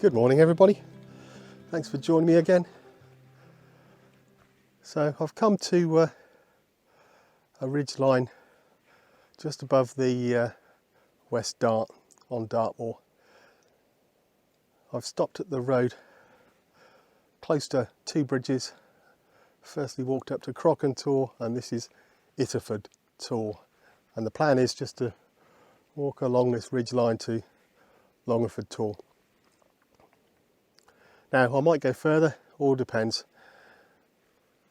Good morning everybody, thanks for joining me again. So I've come to a ridge line just above the West Dart on Dartmoor. I've stopped at the road close to two bridges. Firstly walked up to Crocken Tor, and this is Littaford Tor, and the plan is just to walk along this ridge line to Littaford Tor. Now I might go further, all depends.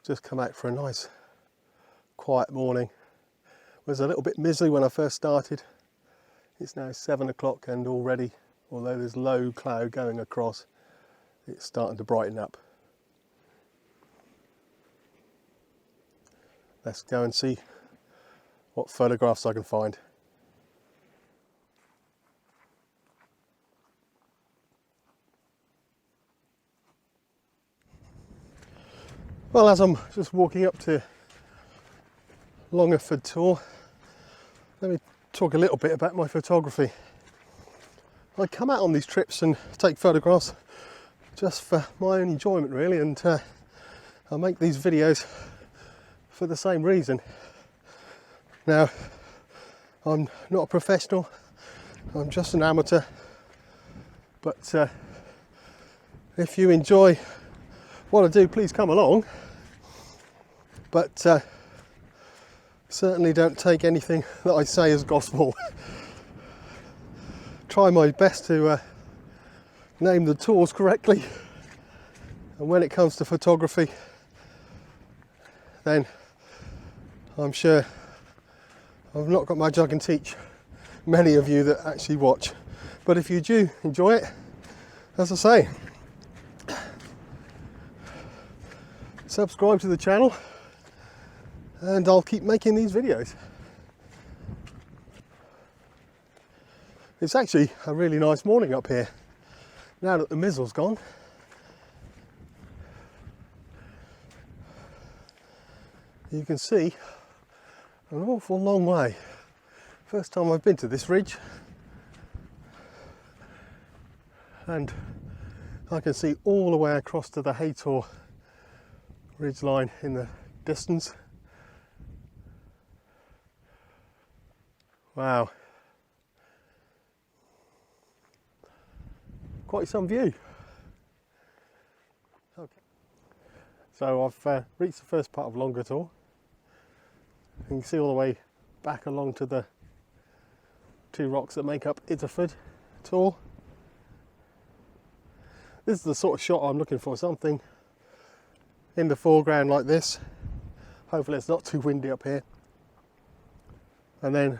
Just come out for a nice quiet morning. It was a little bit miserly when I first started. It's now 7 o'clock and already, although there's low cloud going across, it's starting to brighten up. Let's go and see what photographs I can find. Well, as I'm just walking up to Littaford Tor, let me talk a little bit about my photography. I come out on these trips and take photographs just for my own enjoyment really, and I make these videos for the same reason. Now, I'm not a professional, I'm just an amateur, but if you enjoy what I do, please come along, but certainly don't take anything that I say as gospel. Try my best to name the tours correctly, and when it comes to photography, then I'm sure I've not got much I can teach many of you that actually watch. But if you do enjoy it, as I say, subscribe to the channel and I'll keep making these videos. It's actually a really nice morning up here now that the mizzle's gone. You can see an awful long way. First time I've been to this ridge, and I can see all the way across to the Tor ridge line in the distance. Wow, quite some view. Okay, so I've reached the first part of Littaford Tor. You can see all the way back along to the two rocks that make up Littaford Tor. This is the sort of shot I'm looking for, something in the foreground like this. Hopefully it's not too windy up here. And then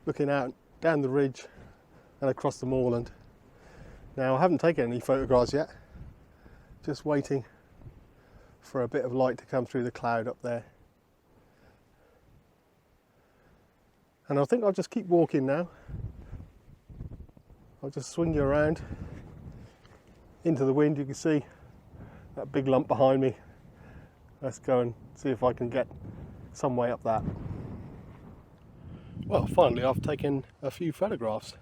looking out down the ridge and across the moorland. Now I haven't taken any photographs yet, just waiting for a bit of light to come through the cloud up there. And I think I'll just keep walking now. I'll just swing you around into the wind. You can see that big lump behind me. Let's go and see if I can get some way up that. Well, finally I've taken a few photographs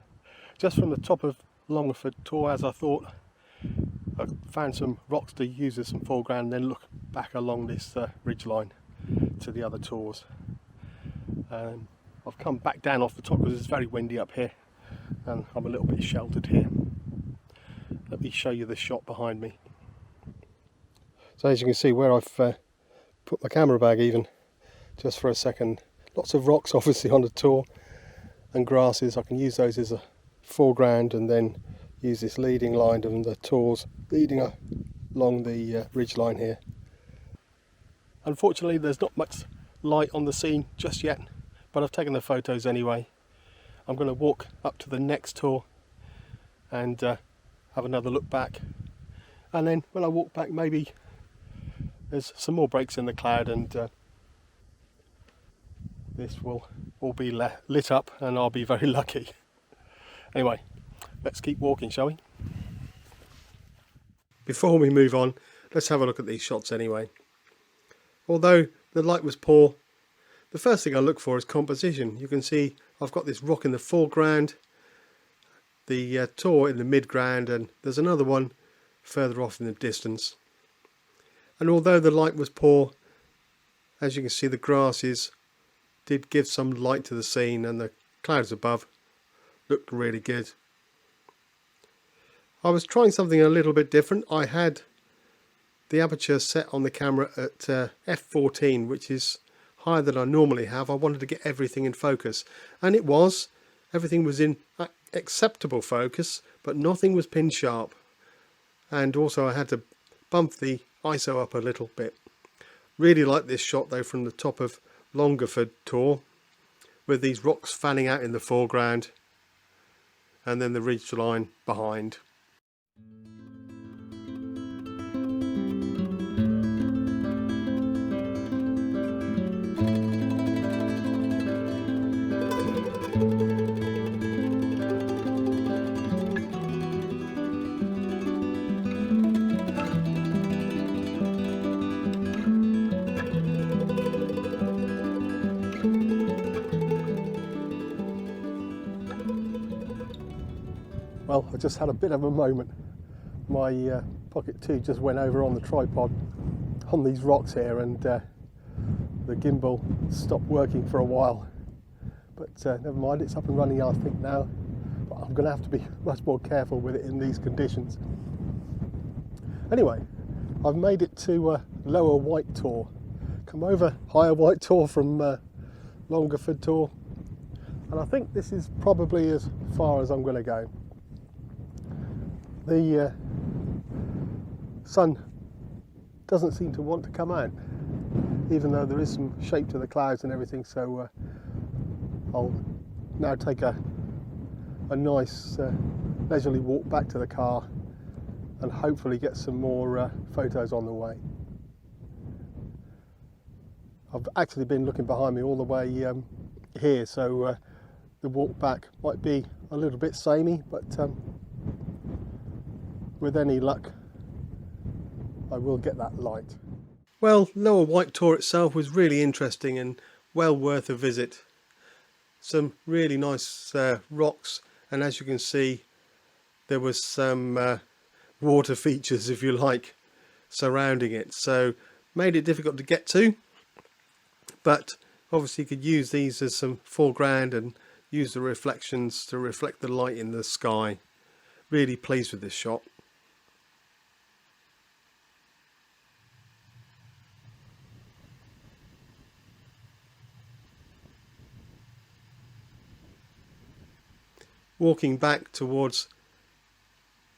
just from the top of Littaford Tor, as I thought. I found some rocks to use as some foreground, and then look back along this ridge line to the other tors. I've come back down off the top because it's very windy up here and I'm a little bit sheltered here. Let me show you the shot behind me. So as you can see, where I've put my camera bag even just for a second, lots of rocks obviously on the Tor and grasses. I can use those as a foreground and then use this leading line of the Tors leading along the ridge line here. Unfortunately there's not much light on the scene just yet, but I've taken the photos anyway. I'm going to walk up to the next Tor and have another look back, and then when I walk back maybe there's some more breaks in the cloud and this will all be lit up and I'll be very lucky. Anyway, let's keep walking, shall we? Before we move on, let's have a look at these shots anyway. Although the light was poor, the first thing I look for is composition. You can see I've got this rock in the foreground the Tor in the midground, and there's another one further off in the distance. And although the light was poor, as you can see, the grasses did give some light to the scene, and the clouds above looked really good. I was trying something a little bit different. I had the aperture set on the camera at f14, which is higher than I normally have. I wanted to get everything in focus, and it was. Everything was in acceptable focus, but nothing was pin sharp. And also I had to bump the ISO up a little bit. Really like this shot though from the top of Littaford Tor, with these rocks fanning out in the foreground and then the ridge line behind. Well, I just had a bit of a moment. My Pocket 2 just went over on the tripod on these rocks here, and the gimbal stopped working for a while. But never mind, it's up and running I think now. But I'm going to have to be much more careful with it in these conditions. Anyway, I've made it to Lower White Tor. Come over Higher White Tor from Littaford Tor, and I think this is probably as far as I'm going to go. The sun doesn't seem to want to come out, even though there is some shape to the clouds and everything, so I'll now take a nice leisurely walk back to the car and hopefully get some more photos on the way. I've actually been looking behind me all the way here, so the walk back might be a little bit samey, but with any luck I will get that light. Well, Lower White Tor itself was really interesting and well worth a visit. Some really nice rocks, and as you can see there was some water features, if you like, surrounding it, so made it difficult to get to, but obviously you could use these as some foreground and use the reflections to reflect the light in the sky. Really pleased with this shot. Walking back towards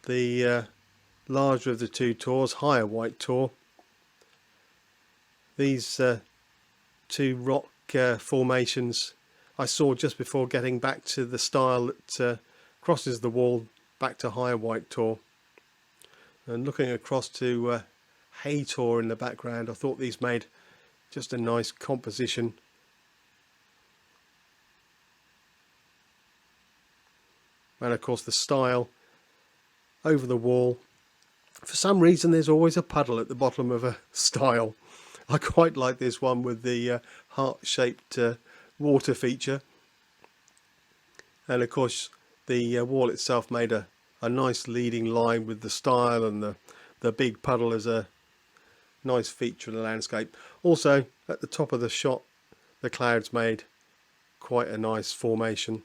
the larger of the two Tors, Higher White Tor, these two rock formations I saw just before getting back to the stile that crosses the wall back to Higher White Tor, and looking across to Hay Tor in the background, I thought these made just a nice composition. And of course the stile over the wall. For some reason there's always a puddle at the bottom of a stile. I quite like this one with the heart-shaped water feature. And of course the wall itself made a nice leading line with the stile, and the big puddle as a nice feature of the landscape. Also at the top of the shot the clouds made quite a nice formation.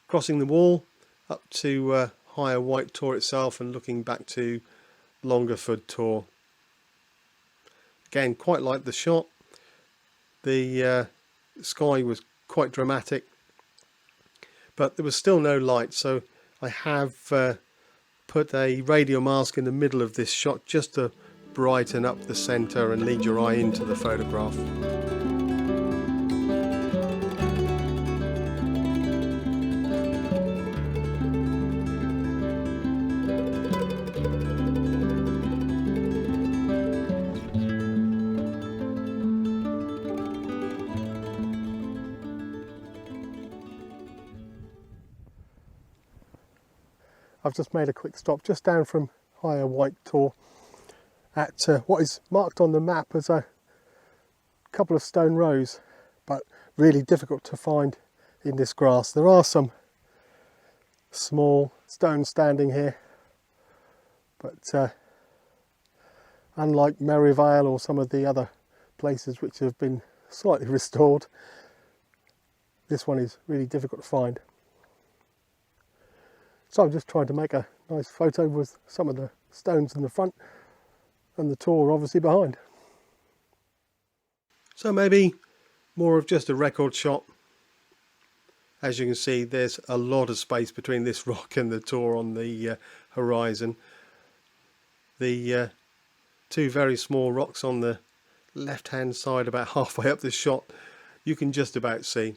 Crossing the wall up to Higher White Tor itself and looking back to Littaford Tor. Again, quite like the shot. The sky was quite dramatic, but there was still no light, so I have put a radio mask in the middle of this shot just to brighten up the centre and lead your eye into the photograph. I've just made a quick stop just down from Higher White Tor at what is marked on the map as a couple of stone rows, but really difficult to find in this grass. There are some small stones standing here, but unlike Merivale or some of the other places which have been slightly restored, this one is really difficult to find. So I'm just trying to make a nice photo with some of the stones in the front and the Tor obviously behind. So maybe more of just a record shot. As you can see, there's a lot of space between this rock and the Tor on the horizon. The two very small rocks on the left hand side, about halfway up the shot, you can just about see.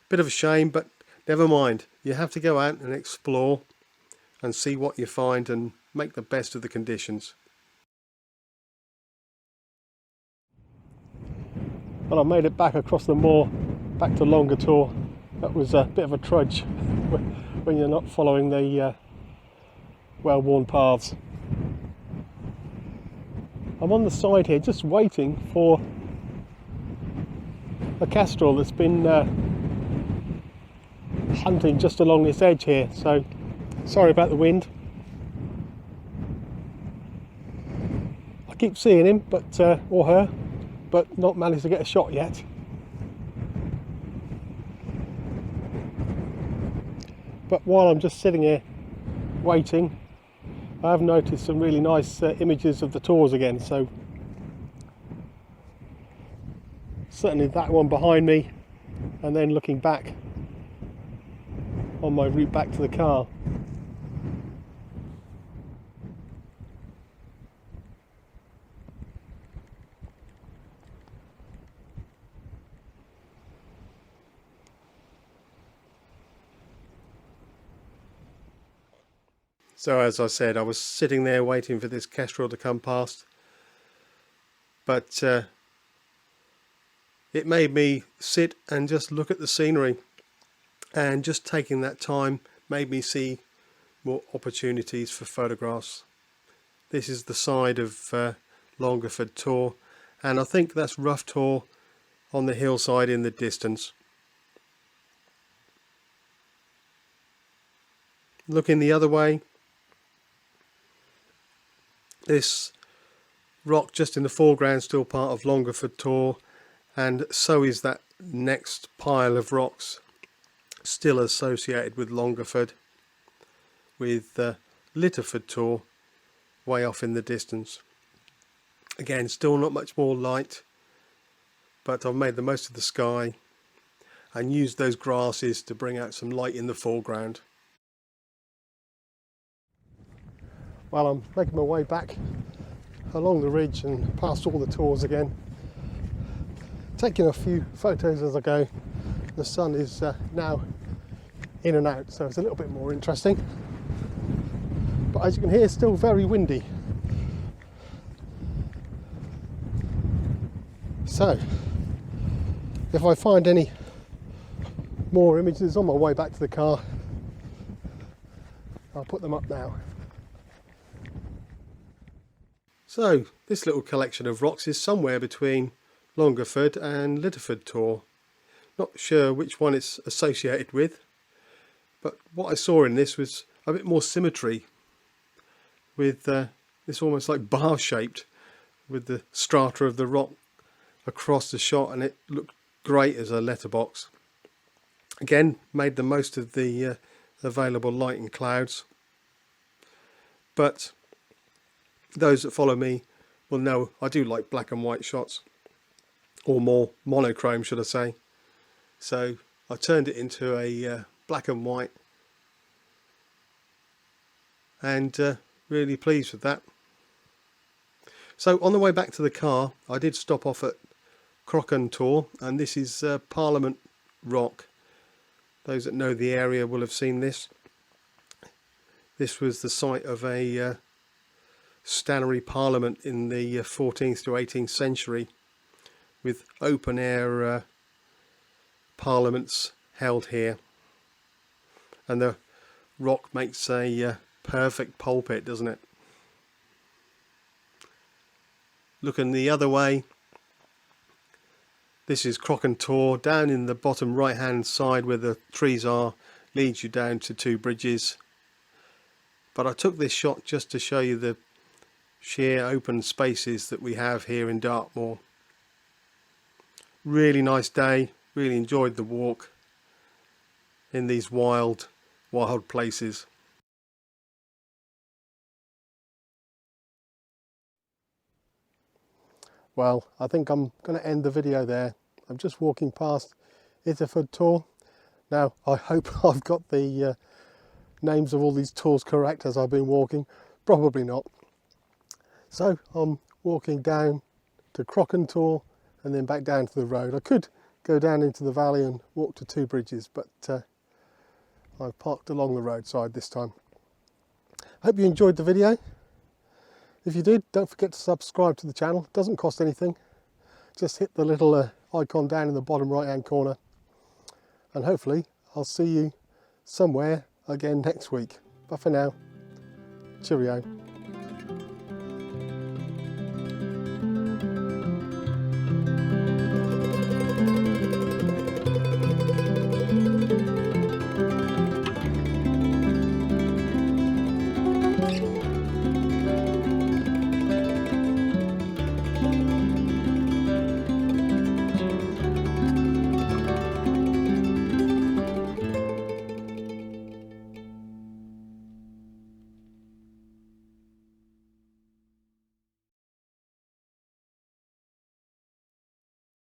Bit of a shame, but never mind. You have to go out and explore and see what you find and make the best of the conditions. Well, I made it back across the moor, back to Lower Tor. That was a bit of a trudge when you're not following the well-worn paths. I'm on the side here just waiting for a kestrel that's been hunting just along this edge here, so sorry about the wind. I keep seeing him, but or her, but not managed to get a shot yet. But while I'm just sitting here waiting, I have noticed some really nice images of the Tors again, so certainly that one behind me, and then looking back on my route back to the car. So as I said, I was sitting there waiting for this kestrel to come past, but it made me sit and just look at the scenery, and just taking that time made me see more opportunities for photographs. This is the side of Littaford Tor, and I think that's Rough Tor on the hillside in the distance. Looking the other way, this rock just in the foreground still part of Littaford Tor, and so is that next pile of rocks still associated with Longford, with Littaford Tor way off in the distance. Again, still not much more light, but I've made the most of the sky and used those grasses to bring out some light in the foreground. Well, I'm making my way back along the ridge and past all the Tors again, taking a few photos as I go. The sun is now in and out, so it's a little bit more interesting, but as you can hear, it's still very windy. So if I find any more images on my way back to the car, I'll put them up now. So this little collection of rocks is somewhere between Longford and Littaford Tor. Not sure which one it's associated with, but what I saw in this was a bit more symmetry, with this almost like bar shaped with the strata of the rock across the shot, and it looked great as a letterbox. Again, made the most of the available light and clouds, but those that follow me will know I do like black and white shots, or more monochrome should I say. So I turned it into a black and white, and really pleased with that. So on the way back to the car, I did stop off at Crochan Tor, and this is Parliament Rock. Those that know the area will have seen this. This was the site of a Stannery Parliament in the 14th to 18th century, with open air parliaments held here, and the rock makes a perfect pulpit, doesn't it? Looking the other way, This is Crocken Tor, down in the bottom right hand side where the trees are, leads you down to two bridges. But I took this shot just to show you the sheer open spaces that we have here in Dartmoor. Really nice day, really enjoyed the walk in these wild places. Well, I think I'm going to end the video there. I'm just walking past Littaford Tor. Now, I hope I've got the names of all these tors correct as I've been walking. Probably not. So, I'm walking down to Crocken Tor and then back down to the road. I could go down into the valley and walk to two bridges, but I've parked along the roadside this time. Hope you enjoyed the video. If you did, don't forget to subscribe to the channel. It doesn't cost anything. Just hit the little icon down in the bottom right hand corner. And hopefully I'll see you somewhere again next week. But for now, cheerio.